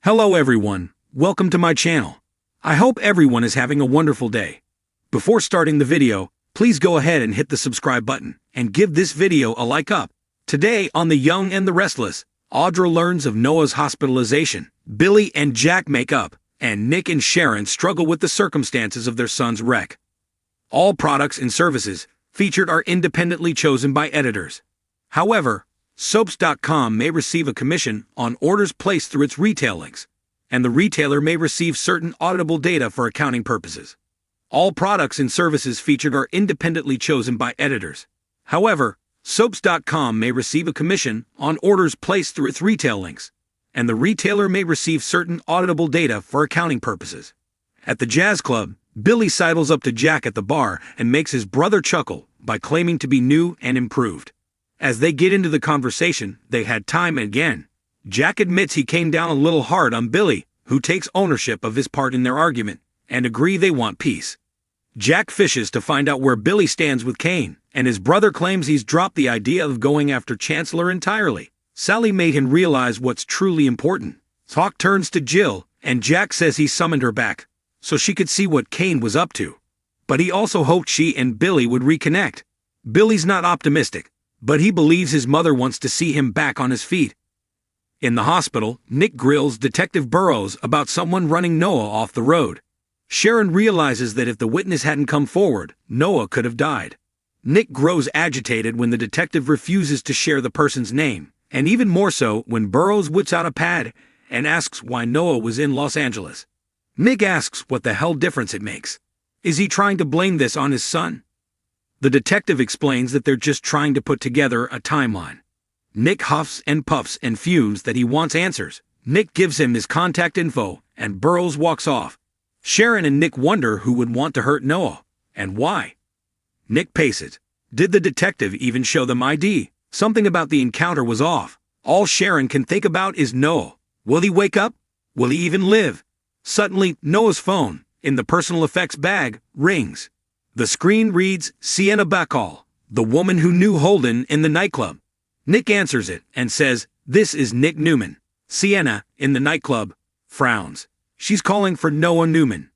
Hello everyone, welcome to my channel. I hope everyone is having a wonderful day. Before starting the video, please go ahead and hit the subscribe button and give this video a like up. Today on The Young and the Restless, Audra learns of Noah's hospitalization, Billy and Jack make up, and Nick and Sharon struggle with the circumstances of their son's wreck. All products and services featured are independently chosen by editors. However, Soaps.com may receive a commission on orders placed through its retail links, and the retailer may receive certain auditable data for accounting purposes. All products and services featured are independently chosen by editors. However, Soaps.com may receive a commission on orders placed through its retail links, and the retailer may receive certain auditable data for accounting purposes. At the jazz club, Billy sidles up to Jack at the bar and makes his brother chuckle by claiming to be new and improved. As they get into the conversation they had time and again, Jack admits he came down a little hard on Billy, who takes ownership of his part in their argument, and agree they want peace. Jack fishes to find out where Billy stands with Kane, and his brother claims he's dropped the idea of going after Chancellor entirely. Sally made him realize what's truly important. Talk turns to Jill, and Jack says he summoned her back, so she could see what Kane was up to. But he also hoped she and Billy would reconnect. Billy's not optimistic, but he believes his mother wants to see him back on his feet. In the hospital, Nick grills Detective Burrows about someone running Noah off the road. Sharon realizes that if the witness hadn't come forward, Noah could have died. Nick grows agitated when the detective refuses to share the person's name, and even more so when Burrows whips out a pad and asks why Noah was in Los Angeles. Nick asks what the hell difference it makes. Is he trying to blame this on his son? The detective explains that they're just trying to put together a timeline. Nick huffs and puffs and fumes that he wants answers. Nick gives him his contact info, and Burrows walks off. Sharon and Nick wonder who would want to hurt Noah, and why. Nick paces. Did the detective even show them ID? Something about the encounter was off. All Sharon can think about is Noah. Will he wake up? Will he even live? Suddenly, Noah's phone, in the personal effects bag, rings. The screen reads, Sienna Bacall, the woman who knew Holden in the nightclub. Nick answers it and says, "This is Nick Newman." Sienna, in the nightclub, frowns. She's calling for Noah Newman.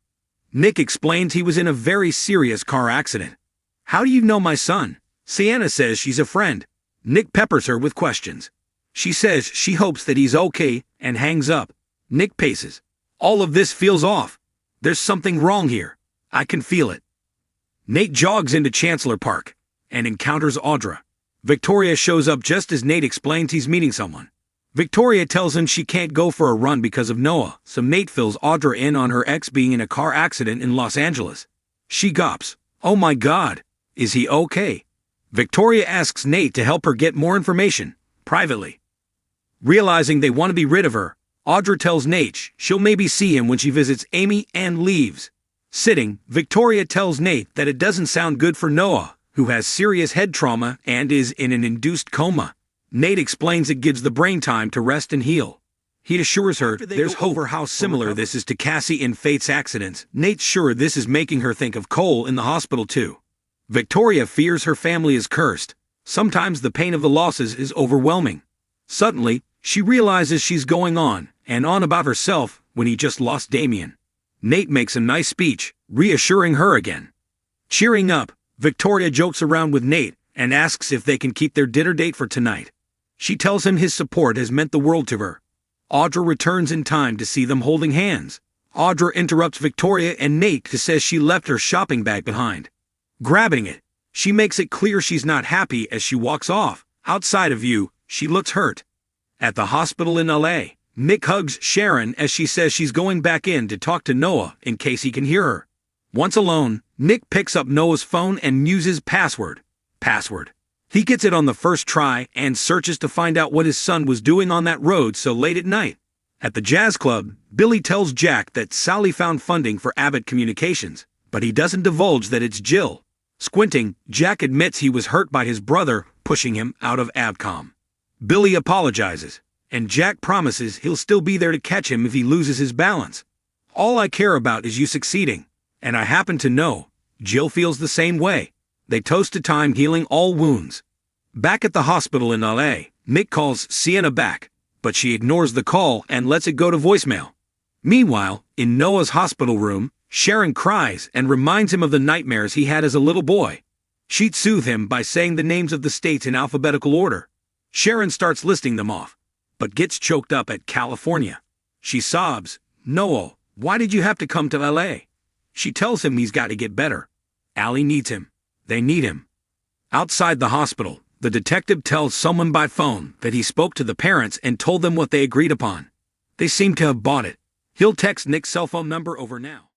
Nick explains he was in a very serious car accident. "How do you know my son?" Sienna says she's a friend. Nick peppers her with questions. She says she hopes that he's okay and hangs up. Nick paces. All of this feels off. There's something wrong here. I can feel it. Nate jogs into Chancellor Park and encounters Audra. Victoria shows up just as Nate explains he's meeting someone. Victoria tells him she can't go for a run because of Noah, so Nate fills Audra in on her ex being in a car accident in Los Angeles. She gawps. Oh my God, is he okay? Victoria asks Nate to help her get more information, privately. Realizing they want to be rid of her, Audra tells Nate she'll maybe see him when she visits Amy and leaves. Sitting, Victoria tells Nate that it doesn't sound good for Noah, who has serious head trauma and is in an induced coma. Nate explains it gives the brain time to rest and heal. He assures her there's hope for how similar this is to Cassie in Fate's accidents. Nate's sure this is making her think of Cole in the hospital too. Victoria fears her family is cursed. Sometimes the pain of the losses is overwhelming. Suddenly, she realizes she's going on and on about herself when he just lost Damien. Nate makes a nice speech, reassuring her again. Cheering up, Victoria jokes around with Nate and asks if they can keep their dinner date for tonight. She tells him his support has meant the world to her. Audra returns in time to see them holding hands. Audra interrupts Victoria and Nate to say she left her shopping bag behind. Grabbing it, she makes it clear she's not happy as she walks off. Outside of view, she looks hurt. At the hospital in LA, Nick hugs Sharon as she says she's going back in to talk to Noah in case he can hear her. Once alone, Nick picks up Noah's phone and uses password. He gets it on the first try and searches to find out what his son was doing on that road so late at night. At the jazz club, Billy tells Jack that Sally found funding for Abbott Communications, but he doesn't divulge that it's Jill. Squinting, Jack admits he was hurt by his brother pushing him out of Abcom. Billy apologizes, and Jack promises he'll still be there to catch him if he loses his balance. All I care about is you succeeding, and I happen to know Jill feels the same way. They toast to time healing all wounds. Back at the hospital in LA, Nick calls Sienna back, but she ignores the call and lets it go to voicemail. Meanwhile, in Noah's hospital room, Sharon cries and reminds him of the nightmares he had as a little boy. She'd soothe him by saying the names of the states in alphabetical order. Sharon starts listing them off, but gets choked up at California. She sobs, "Noah, why did you have to come to LA?" She tells him he's got to get better. Allie needs him. They need him. Outside the hospital, the detective tells someone by phone that he spoke to the parents and told them what they agreed upon. They seem to have bought it. He'll text Nick's cell phone number over now.